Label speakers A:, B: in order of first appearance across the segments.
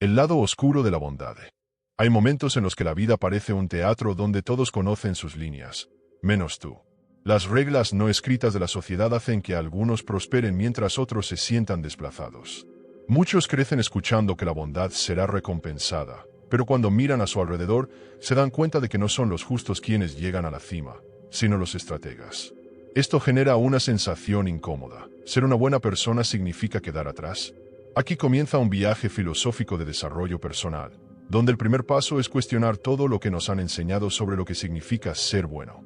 A: El lado oscuro de la bondad. Hay momentos en los que la vida parece un teatro donde todos conocen sus líneas, menos tú. Las reglas no escritas de la sociedad hacen que algunos prosperen mientras otros se sientan desplazados. Muchos crecen escuchando que la bondad será recompensada, pero cuando miran a su alrededor, se dan cuenta de que no son los justos quienes llegan a la cima, sino los estrategas. Esto genera una sensación incómoda. ¿Ser una buena persona significa quedar atrás? Aquí comienza un viaje filosófico de desarrollo personal, donde el primer paso es cuestionar todo lo que nos han enseñado sobre lo que significa ser bueno.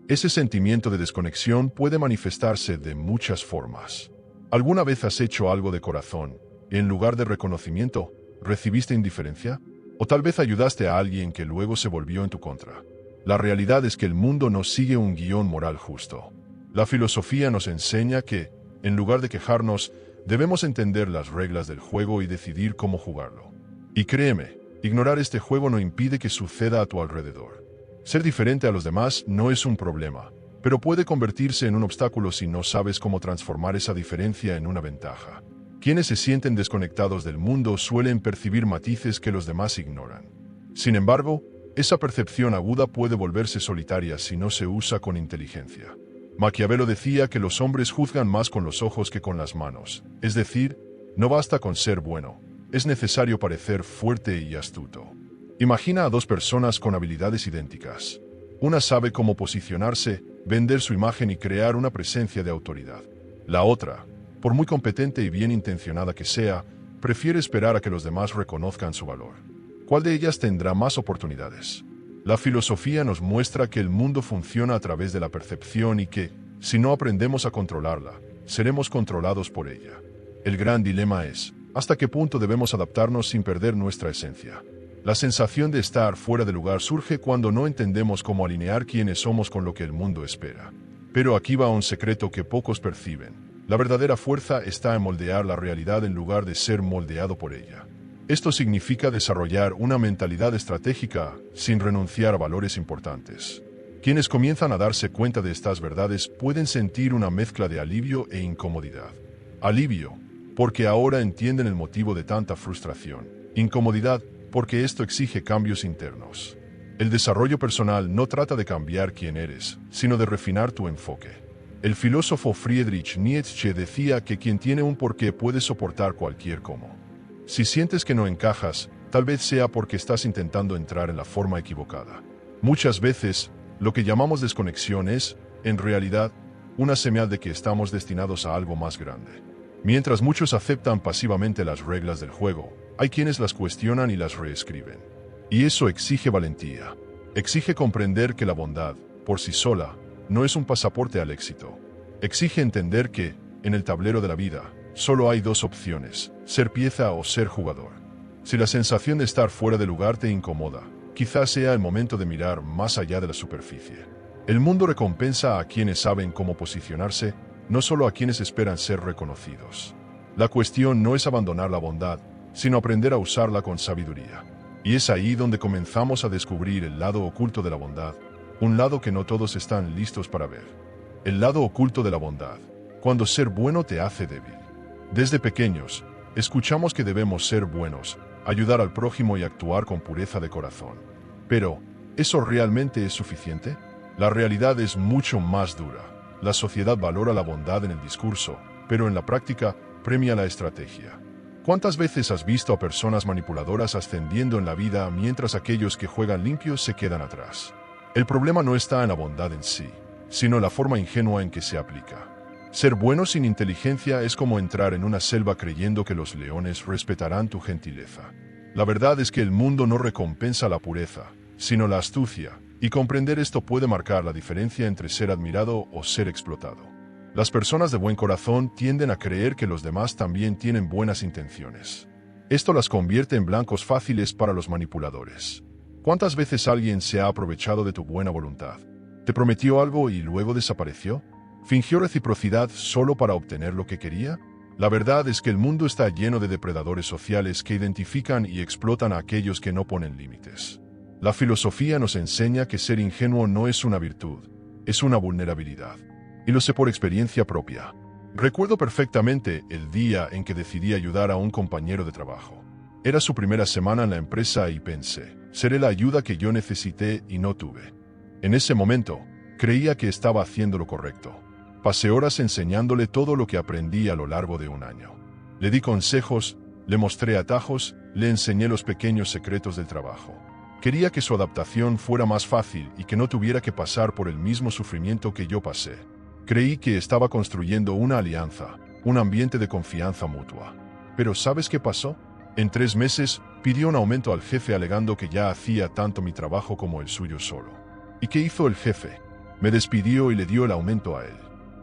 A: Ese sentimiento de desconexión puede manifestarse de muchas formas. ¿Alguna vez has hecho algo de corazón y en lugar de reconocimiento, recibiste indiferencia? ¿O tal vez ayudaste a alguien que luego se volvió en tu contra? La realidad es que el mundo no sigue un guión moral justo. La filosofía nos enseña que, en lugar de quejarnos, debemos entender las reglas del juego y decidir cómo jugarlo. Y créeme, ignorar este juego no impide que suceda a tu alrededor. Ser diferente a los demás no es un problema, pero puede convertirse en un obstáculo si no sabes cómo transformar esa diferencia en una ventaja. Quienes se sienten desconectados del mundo suelen percibir matices que los demás ignoran. Sin embargo, esa percepción aguda puede volverse solitaria si no se usa con inteligencia. Maquiavelo decía que los hombres juzgan más con los ojos que con las manos, es decir, no basta con ser bueno, es necesario parecer fuerte y astuto. Imagina a dos personas con habilidades idénticas. Una sabe cómo posicionarse, vender su imagen y crear una presencia de autoridad. La otra, por muy competente y bien intencionada que sea, prefiere esperar a que los demás reconozcan su valor. ¿Cuál de ellas tendrá más oportunidades? La filosofía nos muestra que el mundo funciona a través de la percepción y que, si no aprendemos a controlarla, seremos controlados por ella. El gran dilema es, ¿hasta qué punto debemos adaptarnos sin perder nuestra esencia? La sensación de estar fuera de lugar surge cuando no entendemos cómo alinear quiénes somos con lo que el mundo espera. Pero aquí va un secreto que pocos perciben. La verdadera fuerza está en moldear la realidad en lugar de ser moldeado por ella. Esto significa desarrollar una mentalidad estratégica sin renunciar a valores importantes. Quienes comienzan a darse cuenta de estas verdades pueden sentir una mezcla de alivio e incomodidad. Alivio, porque ahora entienden el motivo de tanta frustración. Incomodidad, porque esto exige cambios internos. El desarrollo personal no trata de cambiar quién eres, sino de refinar tu enfoque. El filósofo Friedrich Nietzsche decía que quien tiene un porqué puede soportar cualquier cómo. Si sientes que no encajas, tal vez sea porque estás intentando entrar en la forma equivocada. Muchas veces, lo que llamamos desconexión es, en realidad, una señal de que estamos destinados a algo más grande. Mientras muchos aceptan pasivamente las reglas del juego, hay quienes las cuestionan y las reescriben. Y eso exige valentía. Exige comprender que la bondad, por sí sola, no es un pasaporte al éxito. Exige entender que, en el tablero de la vida, solo hay dos opciones, ser pieza o ser jugador. Si la sensación de estar fuera de lugar te incomoda, quizás sea el momento de mirar más allá de la superficie. El mundo recompensa a quienes saben cómo posicionarse, no solo a quienes esperan ser reconocidos. La cuestión no es abandonar la bondad, sino aprender a usarla con sabiduría. Y es ahí donde comenzamos a descubrir el lado oculto de la bondad, un lado que no todos están listos para ver. El lado oculto de la bondad, cuando ser bueno te hace débil. Desde pequeños, escuchamos que debemos ser buenos, ayudar al prójimo y actuar con pureza de corazón. Pero, ¿eso realmente es suficiente? La realidad es mucho más dura. La sociedad valora la bondad en el discurso, pero en la práctica premia la estrategia. ¿Cuántas veces has visto a personas manipuladoras ascendiendo en la vida mientras aquellos que juegan limpios se quedan atrás? El problema no está en la bondad en sí, sino en la forma ingenua en que se aplica. Ser bueno sin inteligencia es como entrar en una selva creyendo que los leones respetarán tu gentileza. La verdad es que el mundo no recompensa la pureza, sino la astucia, y comprender esto puede marcar la diferencia entre ser admirado o ser explotado. Las personas de buen corazón tienden a creer que los demás también tienen buenas intenciones. Esto las convierte en blancos fáciles para los manipuladores. ¿Cuántas veces alguien se ha aprovechado de tu buena voluntad? ¿Te prometió algo y luego desapareció? ¿Fingió reciprocidad solo para obtener lo que quería? La verdad es que el mundo está lleno de depredadores sociales que identifican y explotan a aquellos que no ponen límites. La filosofía nos enseña que ser ingenuo no es una virtud, es una vulnerabilidad. Y lo sé por experiencia propia. Recuerdo perfectamente el día en que decidí ayudar a un compañero de trabajo. Era su primera semana en la empresa y pensé, seré la ayuda que yo necesité y no tuve. En ese momento, creía que estaba haciendo lo correcto. Pasé horas enseñándole todo lo que aprendí a lo largo de un año. Le di consejos, le mostré atajos, le enseñé los pequeños secretos del trabajo. Quería que su adaptación fuera más fácil y que no tuviera que pasar por el mismo sufrimiento que yo pasé. Creí que estaba construyendo una alianza, un ambiente de confianza mutua. Pero ¿sabes qué pasó? En 3 meses, pidió un aumento al jefe alegando que ya hacía tanto mi trabajo como el suyo solo. ¿Y qué hizo el jefe? Me despidió y le dio el aumento a él.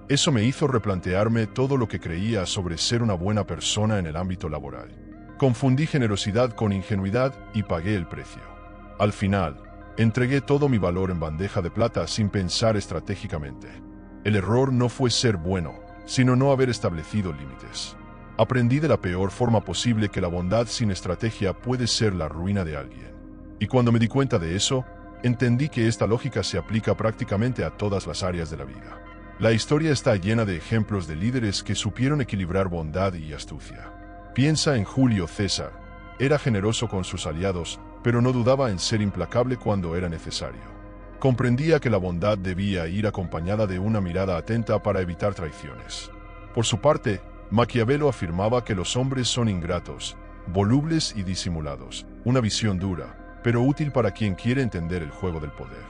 A: Eso me hizo replantearme todo lo que creía sobre ser una buena persona en el ámbito laboral. Confundí generosidad con ingenuidad y pagué el precio. Al final, entregué todo mi valor en bandeja de plata sin pensar estratégicamente. El error no fue ser bueno, sino no haber establecido límites. Aprendí de la peor forma posible que la bondad sin estrategia puede ser la ruina de alguien. Y cuando me di cuenta de eso, entendí que esta lógica se aplica prácticamente a todas las áreas de la vida. La historia está llena de ejemplos de líderes que supieron equilibrar bondad y astucia. Piensa en Julio César. Era generoso con sus aliados, pero no dudaba en ser implacable cuando era necesario. Comprendía que la bondad debía ir acompañada de una mirada atenta para evitar traiciones. Por su parte, Maquiavelo afirmaba que los hombres son ingratos, volubles y disimulados, una visión dura, pero útil para quien quiere entender el juego del poder.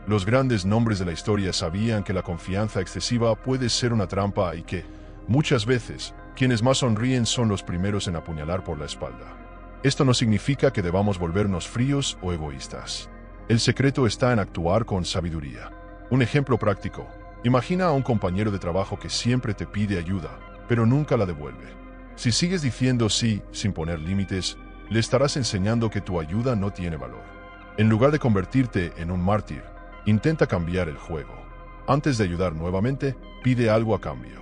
A: Los grandes nombres de la historia sabían que la confianza excesiva puede ser una trampa y que, muchas veces, quienes más sonríen son los primeros en apuñalar por la espalda. Esto no significa que debamos volvernos fríos o egoístas. El secreto está en actuar con sabiduría. Un ejemplo práctico: imagina a un compañero de trabajo que siempre te pide ayuda, pero nunca la devuelve. Si sigues diciendo sí, sin poner límites, le estarás enseñando que tu ayuda no tiene valor. En lugar de convertirte en un mártir, intenta cambiar el juego. Antes de ayudar nuevamente, pide algo a cambio.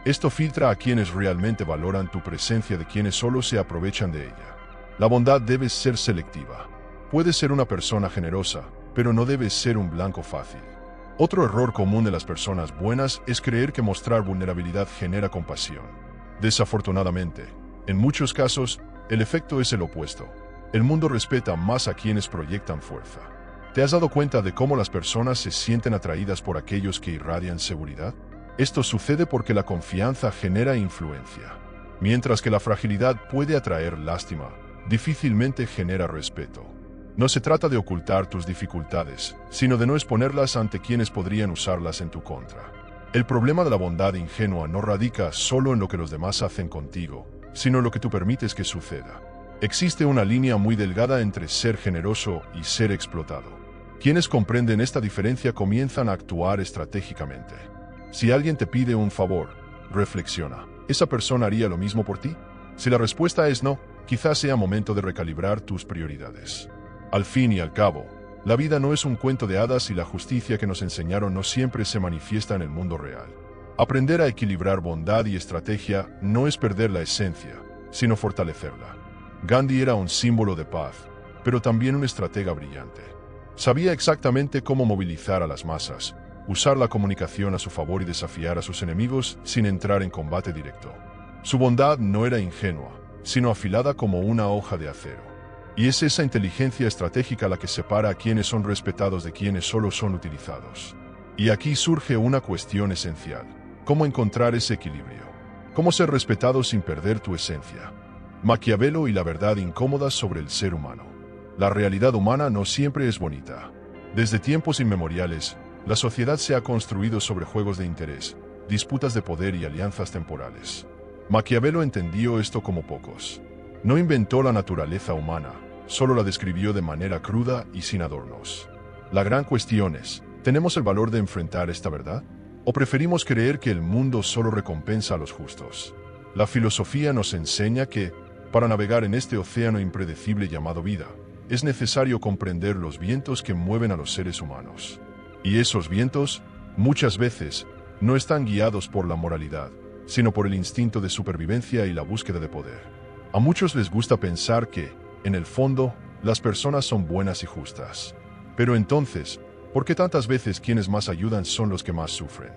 A: Esto filtra a quienes realmente valoran tu presencia de quienes solo se aprovechan de ella. La bondad debe ser selectiva. Puedes ser una persona generosa, pero no debes ser un blanco fácil. Otro error común de las personas buenas es creer que mostrar vulnerabilidad genera compasión. Desafortunadamente, en muchos casos, el efecto es el opuesto. El mundo respeta más a quienes proyectan fuerza. ¿Te has dado cuenta de cómo las personas se sienten atraídas por aquellos que irradian seguridad? Esto sucede porque la confianza genera influencia. Mientras que la fragilidad puede atraer lástima, difícilmente genera respeto. No se trata de ocultar tus dificultades, sino de no exponerlas ante quienes podrían usarlas en tu contra. El problema de la bondad ingenua no radica solo en lo que los demás hacen contigo, sino en lo que tú permites que suceda. Existe una línea muy delgada entre ser generoso y ser explotado. Quienes comprenden esta diferencia comienzan a actuar estratégicamente. Si alguien te pide un favor, reflexiona: ¿esa persona haría lo mismo por ti? Si la respuesta es no, quizás sea momento de recalibrar tus prioridades. Al fin y al cabo, la vida no es un cuento de hadas y la justicia que nos enseñaron no siempre se manifiesta en el mundo real. Aprender a equilibrar bondad y estrategia no es perder la esencia, sino fortalecerla. Gandhi era un símbolo de paz, pero también un estratega brillante. Sabía exactamente cómo movilizar a las masas, usar la comunicación a su favor y desafiar a sus enemigos sin entrar en combate directo. Su bondad no era ingenua, sino afilada como una hoja de acero. Y es esa inteligencia estratégica la que separa a quienes son respetados de quienes solo son utilizados. Y aquí surge una cuestión esencial: ¿cómo encontrar ese equilibrio? ¿Cómo ser respetado sin perder tu esencia? Maquiavelo y la verdad incómoda sobre el ser humano. La realidad humana no siempre es bonita. Desde tiempos inmemoriales, la sociedad se ha construido sobre juegos de interés, disputas de poder y alianzas temporales. Maquiavelo entendió esto como pocos. No inventó la naturaleza humana, solo la describió de manera cruda y sin adornos. La gran cuestión es: ¿tenemos el valor de enfrentar esta verdad? ¿O preferimos creer que el mundo solo recompensa a los justos? La filosofía nos enseña que, para navegar en este océano impredecible llamado vida, es necesario comprender los vientos que mueven a los seres humanos. Y esos vientos, muchas veces, no están guiados por la moralidad, sino por el instinto de supervivencia y la búsqueda de poder. A muchos les gusta pensar que, en el fondo, las personas son buenas y justas. Pero entonces, ¿por qué tantas veces quienes más ayudan son los que más sufren?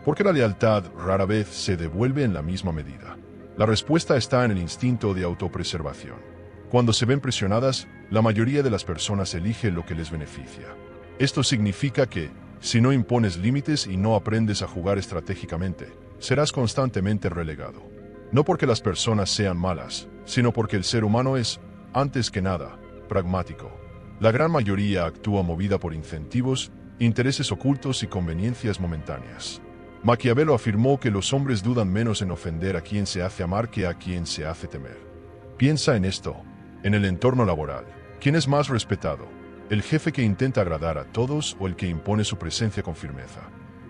A: ¿Por qué la lealtad rara vez se devuelve en la misma medida? La respuesta está en el instinto de autopreservación. Cuando se ven presionadas, la mayoría de las personas elige lo que les beneficia. Esto significa que, si no impones límites y no aprendes a jugar estratégicamente, serás constantemente relegado. No porque las personas sean malas, sino porque el ser humano es, antes que nada, pragmático. La gran mayoría actúa movida por incentivos, intereses ocultos y conveniencias momentáneas. Maquiavelo afirmó que los hombres dudan menos en ofender a quien se hace amar que a quien se hace temer. Piensa en esto. En el entorno laboral, ¿quién es más respetado? ¿El jefe que intenta agradar a todos o el que impone su presencia con firmeza?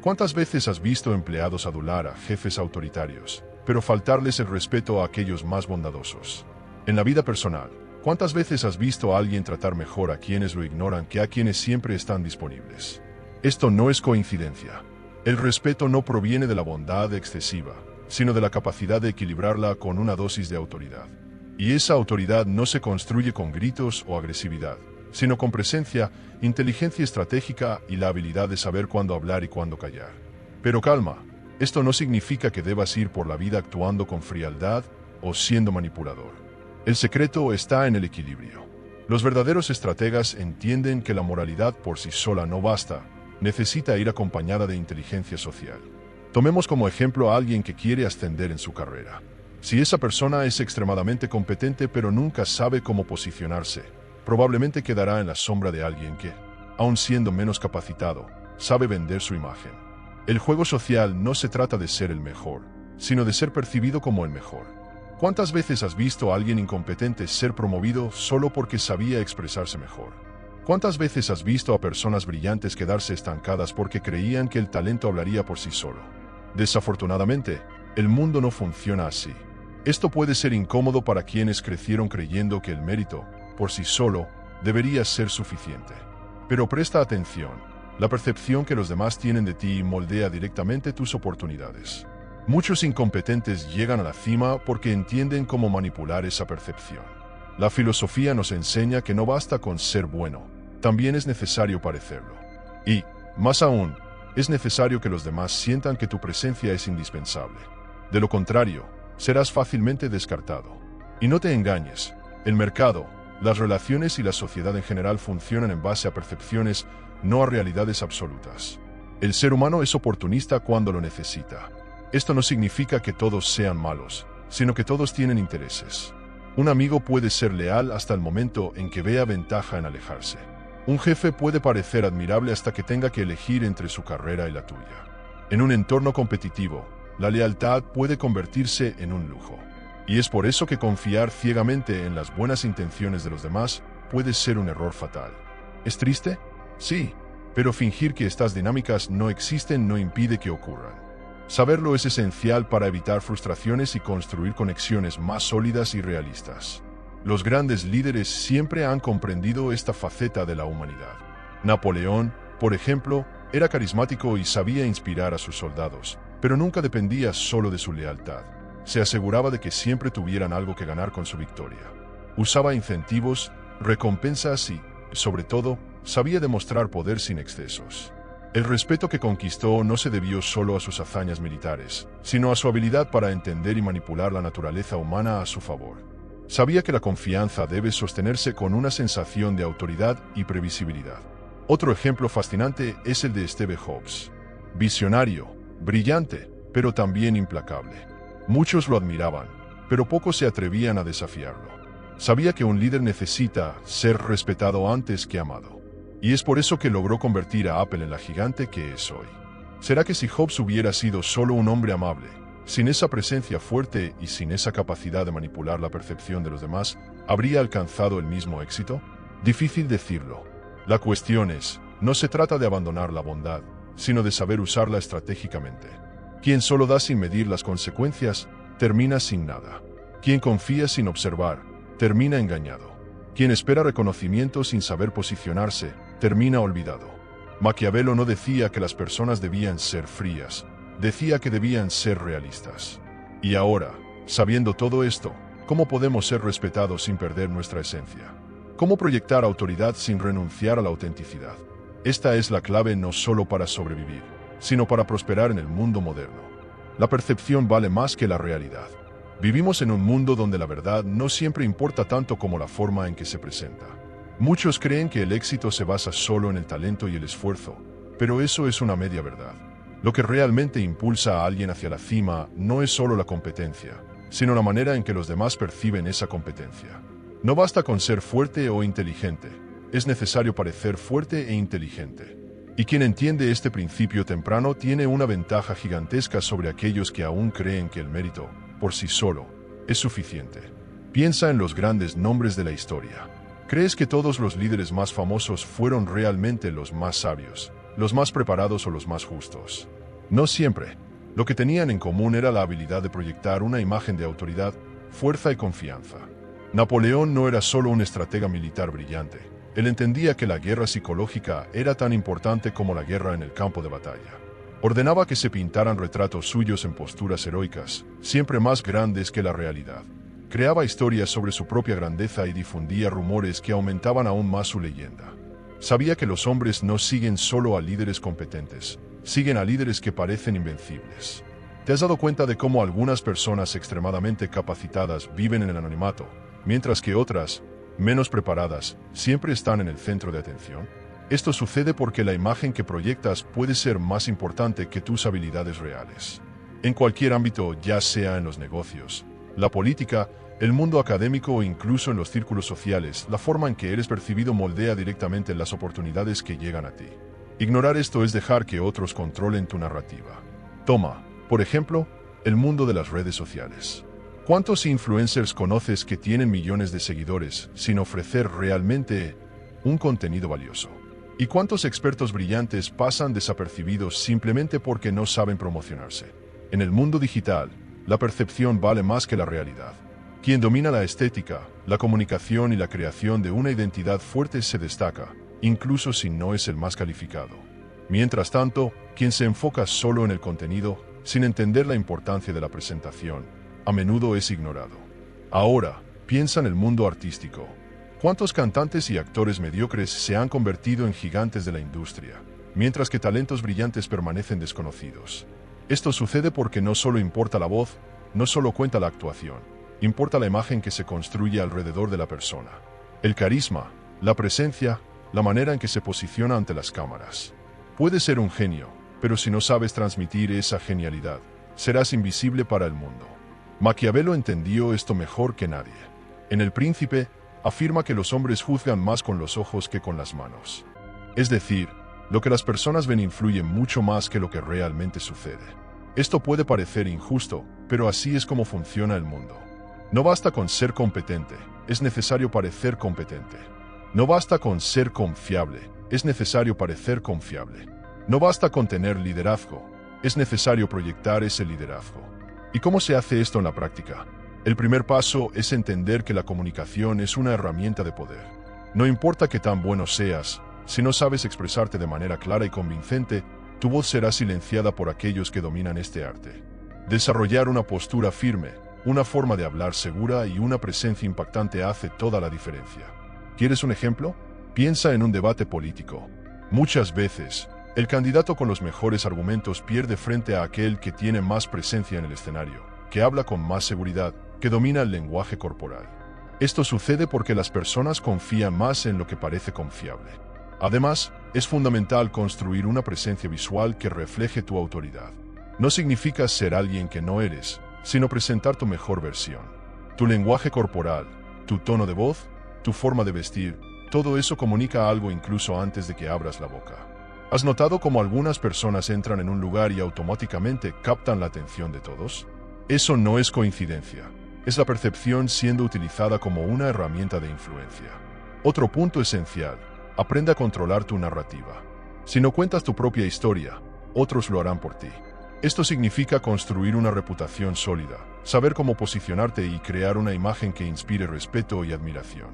A: ¿Cuántas veces has visto empleados adular a jefes autoritarios, pero faltarles el respeto a aquellos más bondadosos? En la vida personal, ¿cuántas veces has visto a alguien tratar mejor a quienes lo ignoran que a quienes siempre están disponibles? Esto no es coincidencia. El respeto no proviene de la bondad excesiva, sino de la capacidad de equilibrarla con una dosis de autoridad. Y esa autoridad no se construye con gritos o agresividad, sino con presencia, inteligencia estratégica y la habilidad de saber cuándo hablar y cuándo callar. Pero calma, esto no significa que debas ir por la vida actuando con frialdad o siendo manipulador. El secreto está en el equilibrio. Los verdaderos estrategas entienden que la moralidad por sí sola no basta, necesita ir acompañada de inteligencia social. Tomemos como ejemplo a alguien que quiere ascender en su carrera. Si esa persona es extremadamente competente pero nunca sabe cómo posicionarse, probablemente quedará en la sombra de alguien que, aun siendo menos capacitado, sabe vender su imagen. El juego social no se trata de ser el mejor, sino de ser percibido como el mejor. ¿Cuántas veces has visto a alguien incompetente ser promovido solo porque sabía expresarse mejor? ¿Cuántas veces has visto a personas brillantes quedarse estancadas porque creían que el talento hablaría por sí solo? Desafortunadamente, el mundo no funciona así. Esto puede ser incómodo para quienes crecieron creyendo que el mérito, por sí solo, debería ser suficiente. Pero presta atención, la percepción que los demás tienen de ti moldea directamente tus oportunidades. Muchos incompetentes llegan a la cima porque entienden cómo manipular esa percepción. La filosofía nos enseña que no basta con ser bueno, también es necesario parecerlo. Y, más aún, es necesario que los demás sientan que tu presencia es indispensable. De lo contrario, serás fácilmente descartado. Y no te engañes, el mercado, las relaciones y la sociedad en general funcionan en base a percepciones, no a realidades absolutas. El ser humano es oportunista cuando lo necesita. Esto no significa que todos sean malos, sino que todos tienen intereses. Un amigo puede ser leal hasta el momento en que vea ventaja en alejarse. Un jefe puede parecer admirable hasta que tenga que elegir entre su carrera y la tuya. En un entorno competitivo, la lealtad puede convertirse en un lujo. Y es por eso que confiar ciegamente en las buenas intenciones de los demás puede ser un error fatal. ¿Es triste? Sí, pero fingir que estas dinámicas no existen no impide que ocurran. Saberlo es esencial para evitar frustraciones y construir conexiones más sólidas y realistas. Los grandes líderes siempre han comprendido esta faceta de la humanidad. Napoleón, por ejemplo, era carismático y sabía inspirar a sus soldados, pero nunca dependía solo de su lealtad. Se aseguraba de que siempre tuvieran algo que ganar con su victoria. Usaba incentivos, recompensas y, sobre todo, sabía demostrar poder sin excesos. El respeto que conquistó no se debió solo a sus hazañas militares, sino a su habilidad para entender y manipular la naturaleza humana a su favor. Sabía que la confianza debe sostenerse con una sensación de autoridad y previsibilidad. Otro ejemplo fascinante es el de Steve Jobs. Visionario, brillante, pero también implacable. Muchos lo admiraban, pero pocos se atrevían a desafiarlo. Sabía que un líder necesita ser respetado antes que amado. Y es por eso que logró convertir a Apple en la gigante que es hoy. ¿Será que si Jobs hubiera sido solo un hombre amable, sin esa presencia fuerte y sin esa capacidad de manipular la percepción de los demás, habría alcanzado el mismo éxito? Difícil decirlo. La cuestión es, no se trata de abandonar la bondad, sino de saber usarla estratégicamente. Quien solo da sin medir las consecuencias, termina sin nada. Quien confía sin observar, termina engañado. Quien espera reconocimiento sin saber posicionarse, termina olvidado. Maquiavelo no decía que las personas debían ser frías, decía que debían ser realistas. Y ahora, sabiendo todo esto, ¿cómo podemos ser respetados sin perder nuestra esencia? ¿Cómo proyectar autoridad sin renunciar a la autenticidad? Esta es la clave no solo para sobrevivir, sino para prosperar en el mundo moderno. La percepción vale más que la realidad. Vivimos en un mundo donde la verdad no siempre importa tanto como la forma en que se presenta. Muchos creen que el éxito se basa solo en el talento y el esfuerzo, pero eso es una media verdad. Lo que realmente impulsa a alguien hacia la cima no es solo la competencia, sino la manera en que los demás perciben esa competencia. No basta con ser fuerte o inteligente, es necesario parecer fuerte e inteligente. Y quien entiende este principio temprano tiene una ventaja gigantesca sobre aquellos que aún creen que el mérito, por sí solo, es suficiente. Piensa en los grandes nombres de la historia. ¿Crees que todos los líderes más famosos fueron realmente los más sabios, los más preparados o los más justos? No siempre. Lo que tenían en común era la habilidad de proyectar una imagen de autoridad, fuerza y confianza. Napoleón no era solo un estratega militar brillante. Él entendía que la guerra psicológica era tan importante como la guerra en el campo de batalla. Ordenaba que se pintaran retratos suyos en posturas heroicas, siempre más grandes que la realidad. Creaba historias sobre su propia grandeza y difundía rumores que aumentaban aún más su leyenda. Sabía que los hombres no siguen solo a líderes competentes, siguen a líderes que parecen invencibles. ¿Te has dado cuenta de cómo algunas personas extremadamente capacitadas viven en el anonimato, mientras que otras, menos preparadas, siempre están en el centro de atención? Esto sucede porque la imagen que proyectas puede ser más importante que tus habilidades reales. En cualquier ámbito, ya sea en los negocios, la política, el mundo académico o incluso en los círculos sociales, la forma en que eres percibido moldea directamente las oportunidades que llegan a ti. Ignorar esto es dejar que otros controlen tu narrativa. Toma, por ejemplo, el mundo de las redes sociales. ¿Cuántos influencers conoces que tienen millones de seguidores sin ofrecer realmente un contenido valioso? ¿Y cuántos expertos brillantes pasan desapercibidos simplemente porque no saben promocionarse? En el mundo digital, la percepción vale más que la realidad. Quien domina la estética, la comunicación y la creación de una identidad fuerte se destaca, incluso si no es el más calificado. Mientras tanto, quien se enfoca solo en el contenido, sin entender la importancia de la presentación, a menudo es ignorado. Ahora, piensa en el mundo artístico. ¿Cuántos cantantes y actores mediocres se han convertido en gigantes de la industria, mientras que talentos brillantes permanecen desconocidos? Esto sucede porque no solo importa la voz, no solo cuenta la actuación, importa la imagen que se construye alrededor de la persona. El carisma, la presencia, la manera en que se posiciona ante las cámaras. Puedes ser un genio, pero si no sabes transmitir esa genialidad, serás invisible para el mundo. Maquiavelo entendió esto mejor que nadie. En El Príncipe, afirma que los hombres juzgan más con los ojos que con las manos. Es decir, lo que las personas ven influye mucho más que lo que realmente sucede. Esto puede parecer injusto, pero así es como funciona el mundo. No basta con ser competente, es necesario parecer competente. No basta con ser confiable, es necesario parecer confiable. No basta con tener liderazgo, es necesario proyectar ese liderazgo. ¿Y cómo se hace esto en la práctica? El primer paso es entender que la comunicación es una herramienta de poder. No importa qué tan bueno seas, si no sabes expresarte de manera clara y convincente, tu voz será silenciada por aquellos que dominan este arte. Desarrollar una postura firme, una forma de hablar segura y una presencia impactante hace toda la diferencia. ¿Quieres un ejemplo? Piensa en un debate político. Muchas veces, el candidato con los mejores argumentos pierde frente a aquel que tiene más presencia en el escenario, que habla con más seguridad, que domina el lenguaje corporal. Esto sucede porque las personas confían más en lo que parece confiable. Además, es fundamental construir una presencia visual que refleje tu autoridad. No significa ser alguien que no eres, sino presentar tu mejor versión. Tu lenguaje corporal, tu tono de voz, tu forma de vestir, todo eso comunica algo incluso antes de que abras la boca. ¿Has notado cómo algunas personas entran en un lugar y automáticamente captan la atención de todos? Eso no es coincidencia. Es la percepción siendo utilizada como una herramienta de influencia. Otro punto esencial: aprende a controlar tu narrativa. Si no cuentas tu propia historia, otros lo harán por ti. Esto significa construir una reputación sólida, saber cómo posicionarte y crear una imagen que inspire respeto y admiración.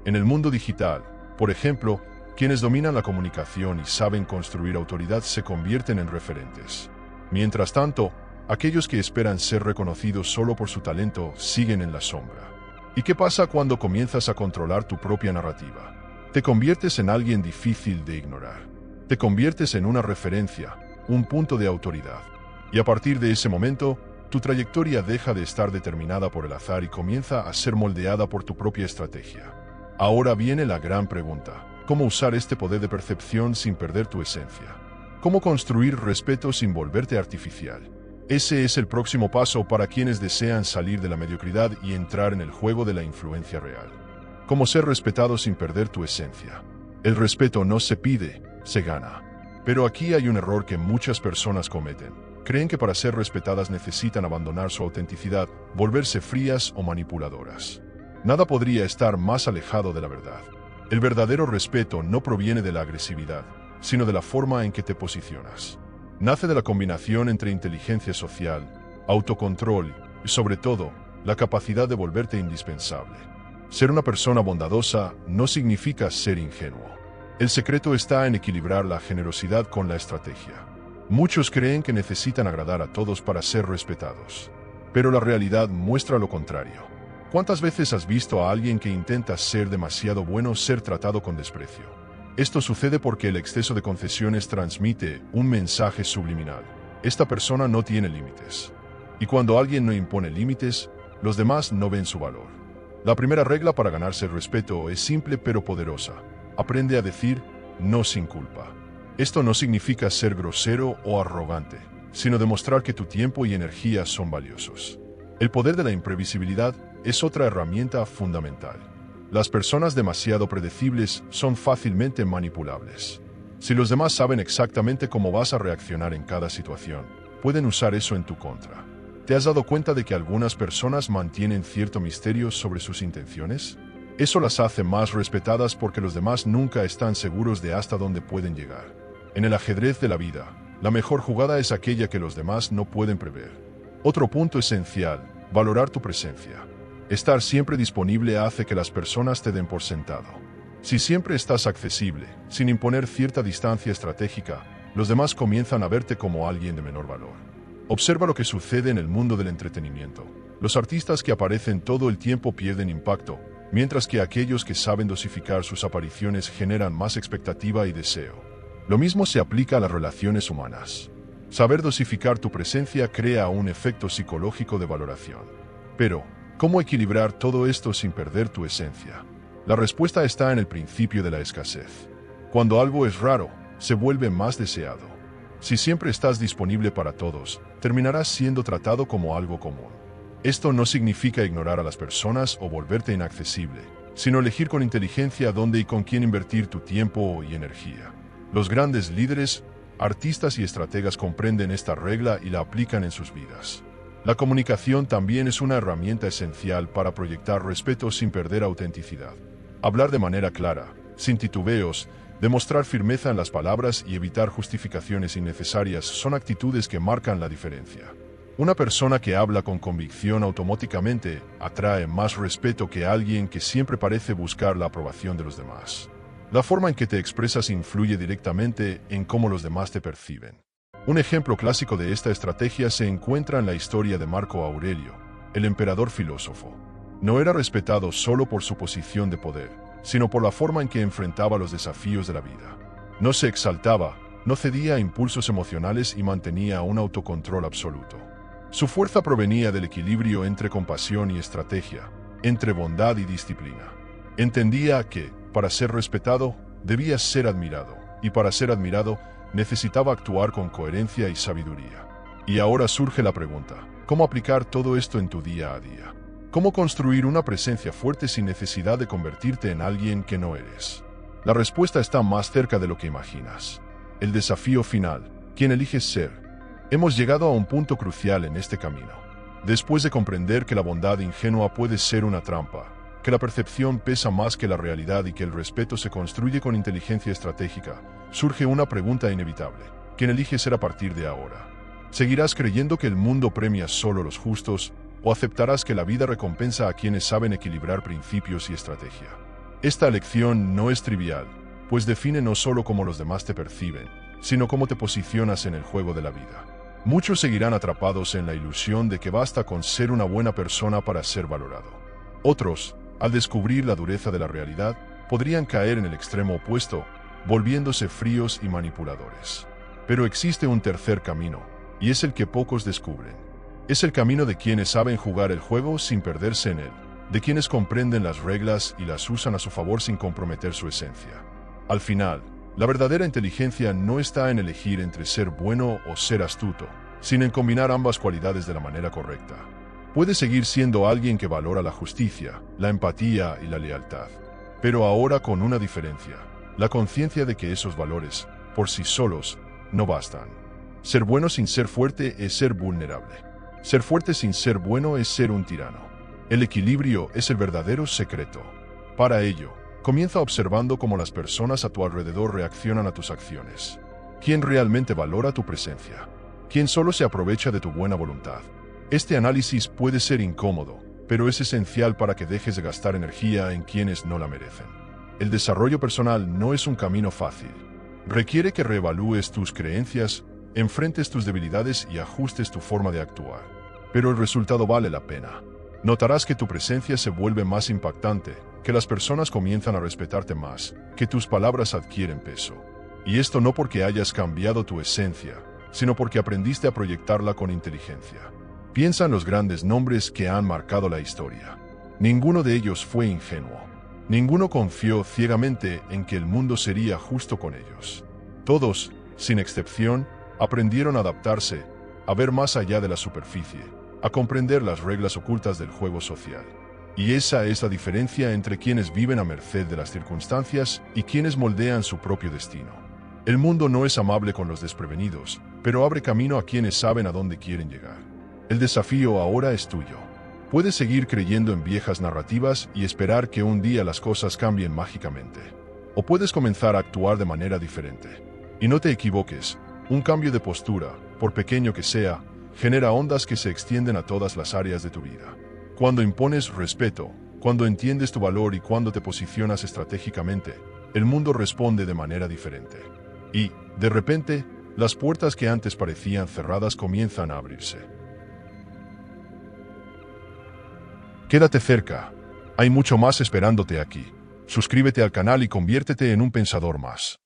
A: En el mundo digital, por ejemplo, quienes dominan la comunicación y saben construir autoridad se convierten en referentes. Mientras tanto, aquellos que esperan ser reconocidos solo por su talento siguen en la sombra. ¿Y qué pasa cuando comienzas a controlar tu propia narrativa? Te conviertes en alguien difícil de ignorar. Te conviertes en una referencia, un punto de autoridad. Y a partir de ese momento, Tu trayectoria deja de estar determinada por el azar y comienza a ser moldeada por tu propia estrategia. Ahora viene la gran pregunta: ¿cómo usar este poder de percepción sin perder tu esencia? ¿Cómo construir respeto sin volverte artificial? Ese es el próximo paso para quienes desean salir de la mediocridad y entrar en el juego de la influencia real. ¿Cómo ser respetado sin perder tu esencia? El respeto no se pide, se gana. Pero aquí hay un error que muchas personas cometen. Creen que para ser respetadas necesitan abandonar su autenticidad, volverse frías o manipuladoras. Nada podría estar más alejado de la verdad. El verdadero respeto no proviene de la agresividad, sino de la forma en que te posicionas. Nace de la combinación entre inteligencia social, autocontrol y, sobre todo, la capacidad de volverte indispensable. Ser una persona bondadosa no significa ser ingenuo. El secreto está en equilibrar la generosidad con la estrategia. Muchos creen que necesitan agradar a todos para ser respetados. Pero la realidad muestra lo contrario. ¿Cuántas veces has visto a alguien que intenta ser demasiado bueno ser tratado con desprecio? Esto sucede porque el exceso de concesiones transmite un mensaje subliminal. Esta persona no tiene límites. Y cuando alguien no impone límites, los demás no ven su valor. La primera regla para ganarse el respeto es simple pero poderosa. Aprende a decir no sin culpa. Esto no significa ser grosero o arrogante, sino demostrar que tu tiempo y energía son valiosos. El poder de la imprevisibilidad es otra herramienta fundamental. Las personas demasiado predecibles son fácilmente manipulables. Si los demás saben exactamente cómo vas a reaccionar en cada situación, pueden usar eso en tu contra. ¿Te has dado cuenta de que algunas personas mantienen cierto misterio sobre sus intenciones? Eso las hace más respetadas porque los demás nunca están seguros de hasta dónde pueden llegar. En el ajedrez de la vida, la mejor jugada es aquella que los demás no pueden prever. Otro punto esencial: valorar tu presencia. Estar siempre disponible hace que las personas te den por sentado. Si siempre estás accesible, sin imponer cierta distancia estratégica, los demás comienzan a verte como alguien de menor valor. Observa lo que sucede en el mundo del entretenimiento. Los artistas que aparecen todo el tiempo pierden impacto, mientras que aquellos que saben dosificar sus apariciones generan más expectativa y deseo. Lo mismo se aplica a las relaciones humanas. Saber dosificar tu presencia crea un efecto psicológico de valoración. Pero, ¿cómo equilibrar todo esto sin perder tu esencia? La respuesta está en el principio de la escasez. Cuando algo es raro, se vuelve más deseado. Si siempre estás disponible para todos, terminarás siendo tratado como algo común. Esto no significa ignorar a las personas o volverte inaccesible, sino elegir con inteligencia dónde y con quién invertir tu tiempo y energía. Los grandes líderes, artistas y estrategas comprenden esta regla y la aplican en sus vidas. La comunicación también es una herramienta esencial para proyectar respeto sin perder autenticidad. Hablar de manera clara, sin titubeos, demostrar firmeza en las palabras y evitar justificaciones innecesarias son actitudes que marcan la diferencia. Una persona que habla con convicción automáticamente atrae más respeto que alguien que siempre parece buscar la aprobación de los demás. La forma en que te expresas influye directamente en cómo los demás te perciben. Un ejemplo clásico de esta estrategia se encuentra en la historia de Marco Aurelio, el emperador filósofo. No era respetado solo por su posición de poder, sino por la forma en que enfrentaba los desafíos de la vida. No se exaltaba, no cedía a impulsos emocionales y mantenía un autocontrol absoluto. Su fuerza provenía del equilibrio entre compasión y estrategia, entre bondad y disciplina. Entendía que, para ser respetado, debía ser admirado, y para ser admirado, necesitaba actuar con coherencia y sabiduría. Y ahora surge la pregunta: ¿cómo aplicar todo esto en tu día a día? ¿Cómo construir una presencia fuerte sin necesidad de convertirte en alguien que no eres? La respuesta está más cerca de lo que imaginas. El desafío final: ¿quién eliges ser? Hemos llegado a un punto crucial en este camino. Después de comprender que la bondad ingenua puede ser una trampa, que la percepción pesa más que la realidad y que el respeto se construye con inteligencia estratégica, surge una pregunta inevitable: ¿quién eliges ser a partir de ahora? ¿Seguirás creyendo que el mundo premia solo a los justos, o aceptarás que la vida recompensa a quienes saben equilibrar principios y estrategia? Esta elección no es trivial, pues define no solo cómo los demás te perciben, sino cómo te posicionas en el juego de la vida. Muchos seguirán atrapados en la ilusión de que basta con ser una buena persona para ser valorado. Otros, al descubrir la dureza de la realidad, podrían caer en el extremo opuesto, volviéndose fríos y manipuladores. Pero existe un tercer camino, y es el que pocos descubren. Es el camino de quienes saben jugar el juego sin perderse en él, de quienes comprenden las reglas y las usan a su favor sin comprometer su esencia. Al final, la verdadera inteligencia no está en elegir entre ser bueno o ser astuto, sino en combinar ambas cualidades de la manera correcta. Puedes seguir siendo alguien que valora la justicia, la empatía y la lealtad, pero ahora con una diferencia: la conciencia de que esos valores, por sí solos, no bastan. Ser bueno sin ser fuerte es ser vulnerable. Ser fuerte sin ser bueno es ser un tirano. El equilibrio es el verdadero secreto. Para ello, comienza observando cómo las personas a tu alrededor reaccionan a tus acciones. ¿Quién realmente valora tu presencia? ¿Quién solo se aprovecha de tu buena voluntad? Este análisis puede ser incómodo, pero es esencial para que dejes de gastar energía en quienes no la merecen. El desarrollo personal no es un camino fácil. Requiere que reevalúes tus creencias, enfrentes tus debilidades y ajustes tu forma de actuar. Pero el resultado vale la pena. Notarás que tu presencia se vuelve más impactante, que las personas comienzan a respetarte más, que tus palabras adquieren peso. Y esto no porque hayas cambiado tu esencia, sino porque aprendiste a proyectarla con inteligencia. Piensa en los grandes nombres que han marcado la historia. Ninguno de ellos fue ingenuo. Ninguno confió ciegamente en que el mundo sería justo con ellos. Todos, sin excepción, aprendieron a adaptarse, a ver más allá de la superficie, a comprender las reglas ocultas del juego social. Y esa es la diferencia entre quienes viven a merced de las circunstancias y quienes moldean su propio destino. El mundo no es amable con los desprevenidos, pero abre camino a quienes saben a dónde quieren llegar. El desafío ahora es tuyo. Puedes seguir creyendo en viejas narrativas y esperar que un día las cosas cambien mágicamente. O puedes comenzar a actuar de manera diferente. Y no te equivoques, un cambio de postura, por pequeño que sea, genera ondas que se extienden a todas las áreas de tu vida. Cuando impones respeto, cuando entiendes tu valor y cuando te posicionas estratégicamente, el mundo responde de manera diferente. Y, de repente, las puertas que antes parecían cerradas comienzan a abrirse. Quédate cerca. Hay mucho más esperándote aquí. Suscríbete al canal y conviértete en un pensador más.